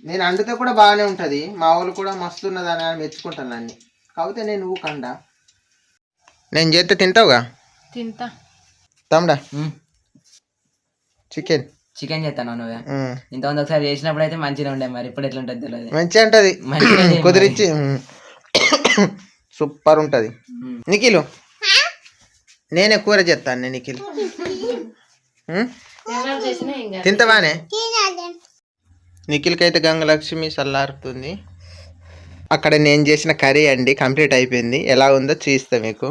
నేను అండితే కూడా బాగానే ఉంటుంది, మా వాళ్ళు కూడా మస్తు ఉన్నదని అని మెచ్చుకుంటాను అన్ని. కాకపోతే నేను నువ్వు కండా నేను చేస్తే తింటావుగా. తింటా తమ్ముడా. చికెన్ చేస్తాను నువ్వు ఇంతమంది ఒకసారి చేసినప్పుడు అయితే మంచిగా ఉండే, మరి ఇప్పుడు ఎట్లా ఉంటుంది తెలియదు. మంచిగా ఉంటుంది, కుదిరించి సూపర్ ఉంటుంది. నిఖిలు నేనే కూర చేస్తాను. నేను నిఖిల్ తింటావానే. నిఖిల్కి అయితే గంగలక్ష్మి చల్లారుతుంది. అక్కడ నేను చేసిన కర్రీ అండి కంప్లీట్ అయిపోయింది. ఎలా ఉందో చూస్తా మీకు.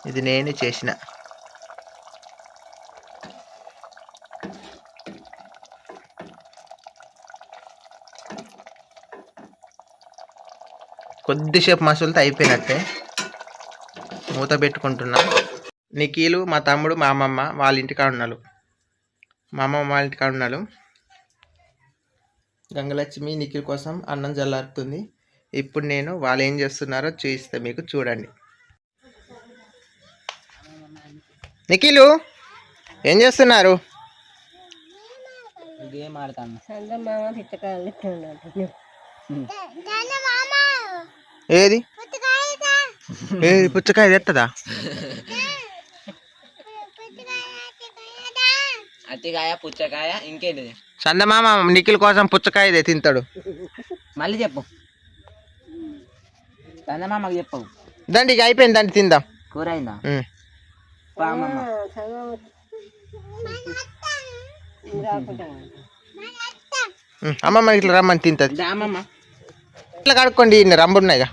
ఇది నేను చేసిన కొద్దిసేపు మసులుతో అయిపోయినట్టే మూత పెట్టుకుంటున్నా. నిఖిలు మా తమ్ముడు మా అమ్మమ్మ వాళ్ళ ఇంటికాడ ఉన్నారు. మా అమ్మమ్మ వాళ్ళ ఇంటికాడ ఉన్నారు. గంగలక్ష్మి నిఖిల్ కోసం అన్నం చల్లారుతుంది. ఇప్పుడు నేను వాళ్ళు ఏం చేస్తున్నారో చూపిస్తే మీకు చూడండి. నిఖిలు ఏం చేస్తున్నారు? గేమ్ ఆడతాను. ఏది ఏది పుచ్చకాయ తెత్తదా? అతికాయ పుచ్చకాయ ఇంకేంటిది? చందమామ నిఖిల్ కోసం పుచ్చకాయ తింటాడు. మళ్ళీ చెప్పు. చందమామకు చెప్పు. దండి ఇక అయిపోయింది, దండి తిందాం. కూర అయిందా? అమ్మమ్మ ఇట్లా రమ్మని తింటది. అమ్మమ్మ ఇట్లా కడుక్కోండి, రంబున్నాయిగా.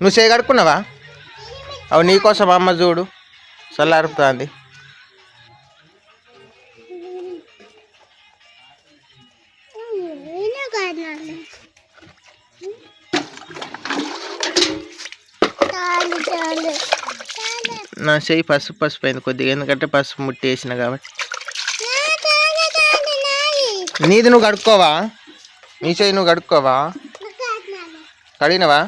నువ్వు చేయి కడుక్కున్నావా? అవు నీకోసం అమ్మ చూడు చల్లారుతుంది. నా చెయ్యి పసుపు అయింది కొద్దిగా, ఎందుకంటే పసుపు ముట్టి వేసిన కాబట్టి. నీది నువ్వు కడుక్కోవా? నీ చెయ్యి నువ్వు కడుక్కోవా? కడిగినవా?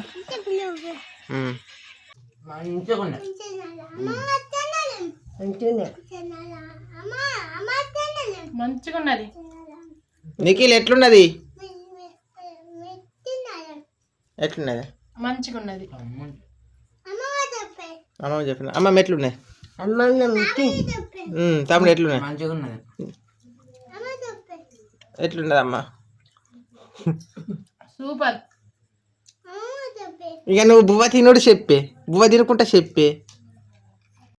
మంచిగున్నది. నిఖిల్ ఎట్లున్నది? ఎట్లున్నది? మంచిగున్నది. అమ్మ చెప్పిన. అమ్మ ఎట్లున్నాయి? తమ్ముడు ఎట్లున్నాయి? మంచిగున్నది. ఎట్లున్నది అమ్మ? సూపర్. ఇక నువ్వు బువ్వ తినుడు చెప్పే, బువ్వ తినుకుంటా చెప్పే.